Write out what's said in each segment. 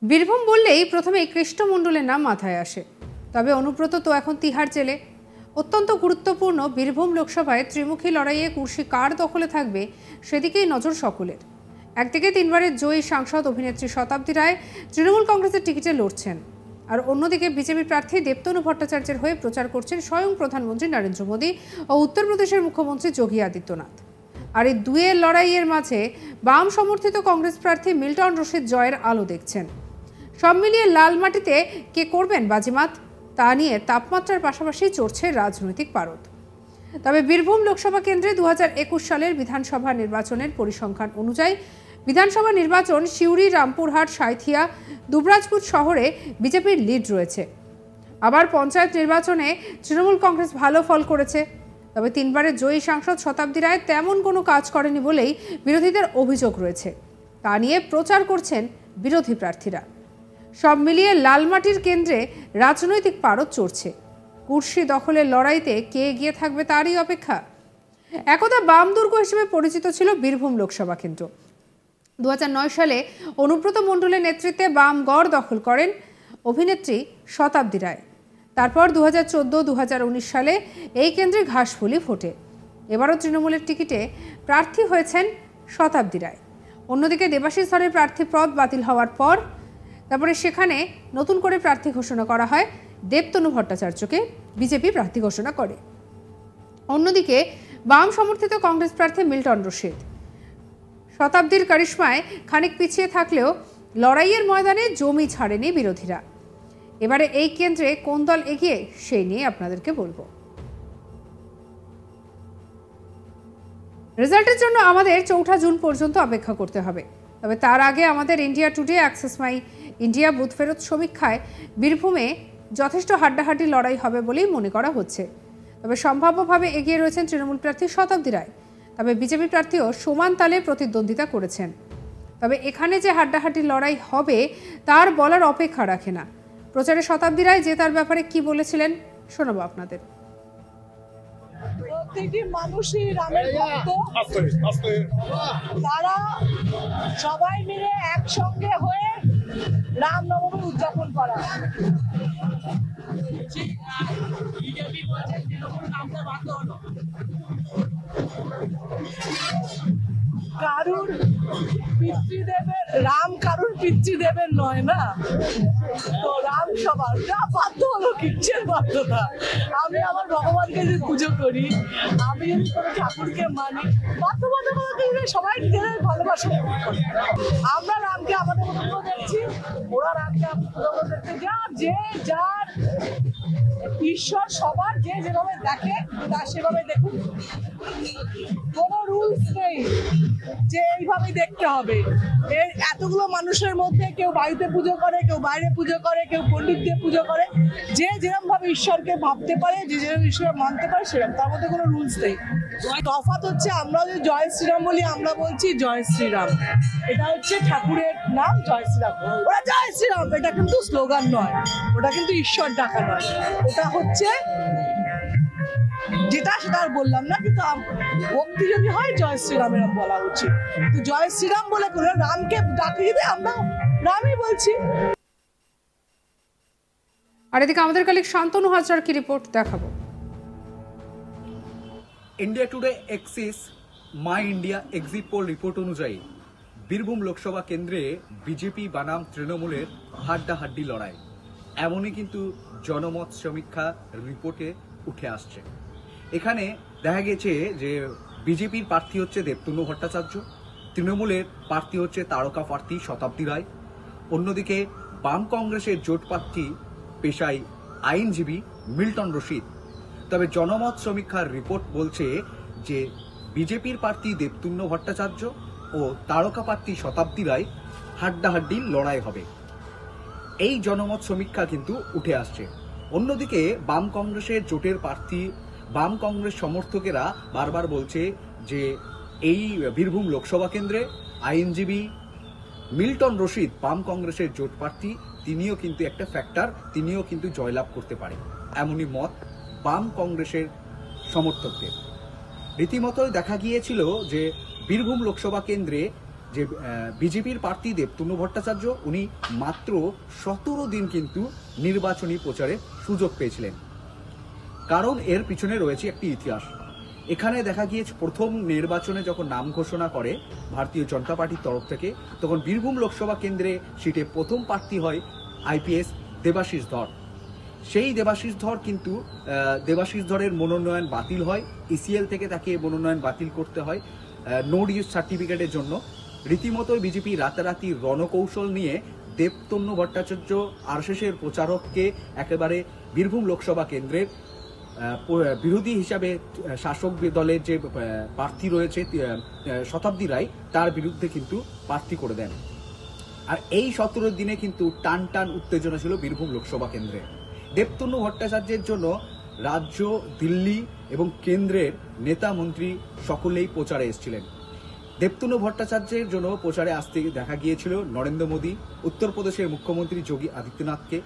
বীরভূম বললেই প্রথমে কৃষ্ণ মণ্ডলের নাম মাথায় আসে। তবে অনুব্রত তো এখন তিহার জেলে। অত্যন্ত গুরুত্বপূর্ণ বীরভূম লোকসভায় ত্রিমুখী লড়াইয়ে কুর্সি কার দখলে থাকবে সেদিকেই নজর সকলের। একদিকে তিনবারের জয়ী সাংসদ অভিনেত্রী শতাব্দী রায় তৃণমূল কংগ্রেসের টিকিটে লড়ছেন, আর অন্যদিকে বিজেপি প্রার্থী দেবতনু ভট্টাচার্যের হয়ে প্রচার করছেন স্বয়ং প্রধানমন্ত্রী নরেন্দ্র মোদী ও উত্তরপ্রদেশের মুখ্যমন্ত্রী যোগী আদিত্যনাথ। আর এই দুয়ের লড়াইয়ের মাঝে বাম সমর্থিত কংগ্রেস প্রার্থী মিল্টন রশিদ জয়ের আলো দেখছেন। সব মিলিয়ে লাল মাটিতে কে করবেন বাজিমাত তা নিয়ে তাপমাত্রার পাশাপাশি চড়ছে রাজনৈতিক পারদ। তবে বীরভূম লোকসভা কেন্দ্রে 2021 সালের বিধানসভা নির্বাচনের পরিসংখ্যান অনুযায়ী বিধানসভা নির্বাচন সিউড়ি, রামপুরহাট, সাঁইথিয়া, দুবরাজপুর শহরে বিজেপির লিড রয়েছে। আবার পঞ্চায়েত নির্বাচনে তৃণমূল কংগ্রেস ভালো ফল করেছে। তবে তিনবারের জয়ী সাংসদ শতাব্দী রায় তেমন কোনো কাজ করেনি বলেই বিরোধীদের অভিযোগ রয়েছে। তা নিয়ে প্রচার করছেন বিরোধী প্রার্থীরা। সব মিলিয়ে লালমাটির কেন্দ্রে রাজনৈতিক পারদ চড়ছে। কুর্সি দখলের লড়াইতে কে এগিয়ে থাকবে তারই অপেক্ষা। একদা বাম দুর্গ হিসেবে পরিচিত ছিল বীরভূম লোকসভা কেন্দ্র। 2009 সালে অনুব্রত মণ্ডলের নেতৃত্বে বাম গড় দখল করেন অভিনেত্রী শতাব্দী রায়। তারপর 2014-2019 সালে এই কেন্দ্রে ঘাসফুলি ফোটে। এবারও তৃণমূলের টিকিটে প্রার্থী হয়েছেন শতাব্দী রায়। অন্যদিকে দেবাশিস ধরের প্রার্থী পদ বাতিল হওয়ার পর তারপরে সেখানে নতুন করে প্রার্থী ঘোষণা করা হয়। দেবতনু ভট্টাচার্যকে বিজেপি প্রার্থী ঘোষণা করে। অন্যদিকে বাম সমর্থিত কংগ্রেস প্রার্থী মিল্টন রশিদ শতাব্দীর কারিশমায় খানিক পিছিয়ে থাকলেও লড়াইয়ের ময়দানে জমি ছাড়েনি বিরোধীরা। এবারে এই কেন্দ্রে কোন দল এগিয়ে সেই নিয়ে আপনাদেরকে বলবো। রেজাল্টের জন্য আমাদের 4 জুন পর্যন্ত অপেক্ষা করতে হবে। তবে তার আগে আমাদের India today access my India booth ফেরত সমীক্ষায় বীরভূমে যথেষ্ট হাড্ডাহাড্ডি লড়াই হবে বলেই মনে করা হচ্ছে। তবে সম্ভাব্যভাবে এগিয়ে রয়েছেন তৃণমূল প্রার্থী শতাব্দী রায়। তবে বিজেপি প্রার্থীও সমান তালে প্রতিদ্বন্দ্বিতা করেছেন। তবে এখানে যে হাড্ডাহাড্ডি লড়াই হবে তার বলার অপেক্ষা রাখে না। প্রচারে শতাব্দী রায় যে তার ব্যাপারে কি বলেছিলেন শোনাবো আপনাদের। প্রত্যেকটি মানুষই রামের ভক্ত, তারা সবাই মিলে একসঙ্গে হয়ে রামনবমী উদযাপন করা। কারুর পিতৃদেবের রাম কারুর পিতৃদেবের নয় না, তো রাম সবার যা বাধ্য হলো কিচ্ছের বাধ্যতা। আমি আমার ভগবানকে যে পুজো করি, আমি যদি কোনো ঠাকুরকে মানি, বাধ্যবাধকতা সবাই নিজেদের ভালোবাসা। আমরা রামকে আমাদের মতো দেখছি, ওরা রামকে আমাদের দেখতে, যে যার ঈশ্বর সবার যে যেভাবে দেখে তা সেভাবে দেখুন। কোনো রুলস নেই যে এইভাবে দেখতে হবে। এতগুলো মানুষের মধ্যে কেউ বাড়িতে পুজো করে, কেউ বাইরে পুজো করে, কেউ পণ্ডিত দিয়ে পুজো করে, যে যেরকম ভাবে ঈশ্বরকে ভাবতে পারে, যে যেরকম ঈশ্বর মানতে পারে সেরকম, তার মধ্যে কোনো রুলস নেই। তফাৎ হচ্ছে আমরা যদি জয় শ্রীরাম বলি, আমরা বলছি জয় শ্রীরাম। এটা হচ্ছে ঠাকুরের নাম জয় শ্রীরাম, ওরা জয় শ্রীরাম, এটা কিন্তু স্লোগান নয়, ওটা কিন্তু ঈশ্বর ডাকা নয়, ওটা হচ্ছে যেটা সেটা আর বললাম না, কিন্তু ভক্তি যদি হয় জয় শ্রীরামের বলা উচিত। তো জয় শ্রীরাম বলে করে রামকে ডাকি দিবে, আমরা রামই বলছি। আর এদিকে আমাদের কালিক শান্তনু হাজরার কি রিপোর্ট দেখাবো। India today axis my India exit pole report অনুযায়ী বীরভূম লোকসভা কেন্দ্রে বিজেপি বানাম তৃণমূলের হাড্ডাহাড্ডি লড়াই, এমনই কিন্তু জনমত সমীক্ষা রিপোর্টে উঠে আসছে। এখানে দেখা গেছে যে বিজেপির প্রার্থী হচ্ছে দেবতনু ভট্টাচার্য, তৃণমূলের প্রার্থী হচ্ছে তারকা প্রার্থী শতাব্দী রায়, অন্যদিকে বাম কংগ্রেসের জোট প্রার্থী পেশায় আইনজীবী মিল্টন রশিদ। তবে জনমত সমীক্ষার রিপোর্ট বলছে যে বিজেপির প্রার্থী দেবতনু ভট্টাচার্য ও তারকা প্রার্থী শতাব্দী রায় হাড্ডাহাড্ডি লড়াই হবে। এই জনমত সমীক্ষা কিন্তু উঠে আসছে। অন্যদিকে বাম কংগ্রেসের জোটের প্রার্থী, বাম কংগ্রেস সমর্থকেরা বারবার বলছে যে এই বীরভূম লোকসভা কেন্দ্রে আইনজীবী মিল্টন রশিদ বাম কংগ্রেসের জোট প্রার্থী, তিনিও কিন্তু একটা ফ্যাক্টর, তিনিও কিন্তু জয়লাভ করতে পারে, এমনই মত বাম কংগ্রেসের সমর্থকদের। রীতিমতোই দেখা গিয়েছিল যে বীরভূম লোকসভা কেন্দ্রে যে বিজেপির প্রার্থী দেবতনু ভট্টাচার্য উনি মাত্র 17 দিন কিন্তু নির্বাচনী প্রচারে সুযোগ পেয়েছিলেন। কারণ এর পিছনে রয়েছে একটি ইতিহাস। এখানে দেখা গিয়েছে প্রথম নির্বাচনে যখন নাম ঘোষণা করে ভারতীয় জনতা পার্টির তরফ থেকে, তখন বীরভূম লোকসভা কেন্দ্রে সিটে প্রথম প্রার্থী হয় আইপিএস দেবাশিস ধর। সেই দেবাশিস ধর কিন্তু দেবাশিস ধরের মনোনয়ন বাতিল হয়, ইসিএল থেকে তাকে মনোনয়ন বাতিল করতে হয় নো ডিউজ সার্টিফিকেটের জন্য। রীতিমতো বিজেপি রাতারাতি রণকৌশল নিয়ে দেবতনু ভট্টাচার্য আরএসএসের প্রচারককে একেবারে বীরভূম লোকসভা কেন্দ্রের বিরোধী হিসাবে শাসক দলের যে প্রার্থী রয়েছে শতাব্দী রায়, তার বিরুদ্ধে কিন্তু প্রার্থী করে দেন। আর এই 17 দিনে কিন্তু টান টান উত্তেজনা ছিল বীরভূম লোকসভা কেন্দ্রে। দেবতনু ভট্টাচার্যের জন্য রাজ্য, দিল্লি এবং কেন্দ্রের নেতা মন্ত্রী সকলেই প্রচারে এসেছিলেন। দেবতনু ভট্টাচার্যের জন্য প্রচারে আসতে দেখা গিয়েছিল নরেন্দ্র মোদী, উত্তরপ্রদেশের মুখ্যমন্ত্রী যোগী আদিত্যনাথকে,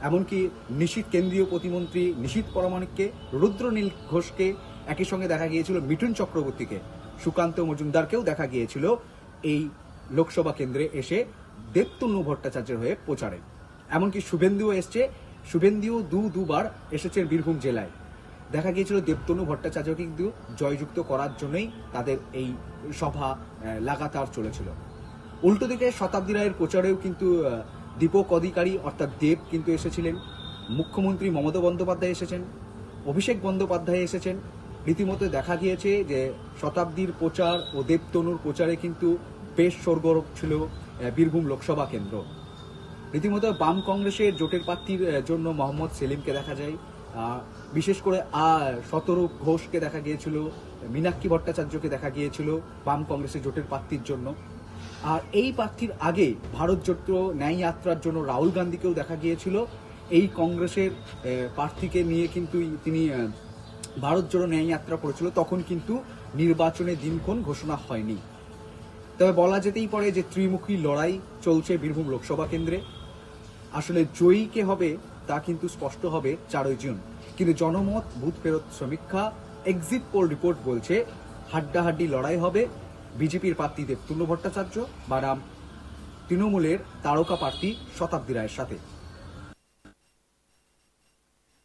এমনকি নিশীথ কেন্দ্রীয় প্রতিমন্ত্রী নিশীথ পরামানিককে, রুদ্রনীল ঘোষকে, একই সঙ্গে দেখা গিয়েছিল মিঠুন চক্রবর্তীকে, সুকান্ত মজুমদারকেও দেখা গিয়েছিল এই লোকসভা কেন্দ্রে এসে দেবতনু ভট্টাচার্যের হয়ে প্রচারে। এমনকি শুভেন্দুও এসছে, শুভেন্দুও দুবার এসেছেন বীরভূম জেলায়। দেখা গিয়েছিল দেবতনু ভট্টাচার্যকে কিন্তু জয়যুক্ত করার জন্যই তাদের এই সভা লাগাতার চলেছিল। উল্টো দিকে শতাব্দী রায়ের প্রচারেও কিন্তু দীপক অধিকারী অর্থাৎ দেব কিন্তু এসেছিলেন, মুখ্যমন্ত্রী মমতা বন্দ্যোপাধ্যায় এসেছেন, অভিষেক বন্দ্যোপাধ্যায় এসেছেন। রীতিমতো দেখা গিয়েছে যে শতাব্দীর প্রচার ও দেবতনুর প্রচারে কিন্তু বেশ সরগরম ছিল বীরভূম লোকসভা কেন্দ্র। রীতিমতো বাম কংগ্রেসের জোটের প্রার্থীর জন্য মোহাম্মদ সেলিমকে দেখা যায়, বিশেষ করে শতরূপ ঘোষকে দেখা গিয়েছিল, মীনাক্ষী ভট্টাচার্যকে দেখা গিয়েছিল বাম কংগ্রেসের জোটের প্রার্থীর জন্য। আর এই প্রার্থীর আগে ভারত জোট ন্যায় যাত্রার জন্য রাহুল গান্ধীকেও দেখা গিয়েছিল। এই কংগ্রেসের প্রার্থীকে নিয়ে কিন্তু তিনি ভারত জোড়ো ন্যায় যাত্রা করেছিল, তখন কিন্তু নির্বাচনের দিনক্ষণ ঘোষণা হয়নি। তবে বলা যেতেই পারে যে ত্রিমুখী লড়াই চলছে বীরভূম লোকসভা কেন্দ্রে। আসলে জয়ী কে হবে তা কিন্তু স্পষ্ট হবে 4 জুন। কিন্তু জনমত, বুথ ফেরত সমীক্ষা, এক্সিট পোল রিপোর্ট বলছে হাড্ডাহাড্ডি লড়াই হবে বিজেপির প্রার্থী দেবতনু ভট্টাচার্য বনাম তৃণমূলের তারকা প্রার্থী শতাব্দী রায়ের সাথে।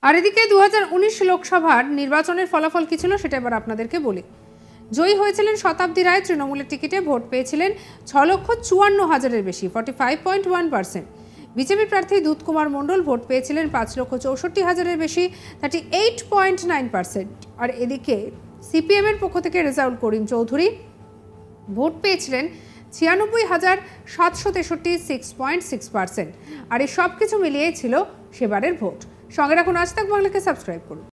আর এদিকে 2019 লোকসভার নির্বাচনের ফলাফল কি ছিল সেটা এবার আপনাদেরকে বলি। জয়ী হয়েছিলেন শতাব্দী রায়, তৃণমূলের টিকিটে ভোট পেয়েছিলেন 6,54,000-এর বেশি, 45.1%। বিজেপি প্রার্থী দুধ কুমার মণ্ডল ভোট পেয়েছিলেন 5,64,000-এর বেশি, 38.9%। আর এদিকে সিপিএমের পক্ষ থেকে রেজাউল করিম চৌধুরী ভোট পেয়েছিলেন 96,763, 6.6%। আর এই সব কিছু মিলিয়ে ছিল সেবারের ভোট। সঙ্গে রাখুন আজ তাক বাংলাকে, সাবস্ক্রাইব করুন।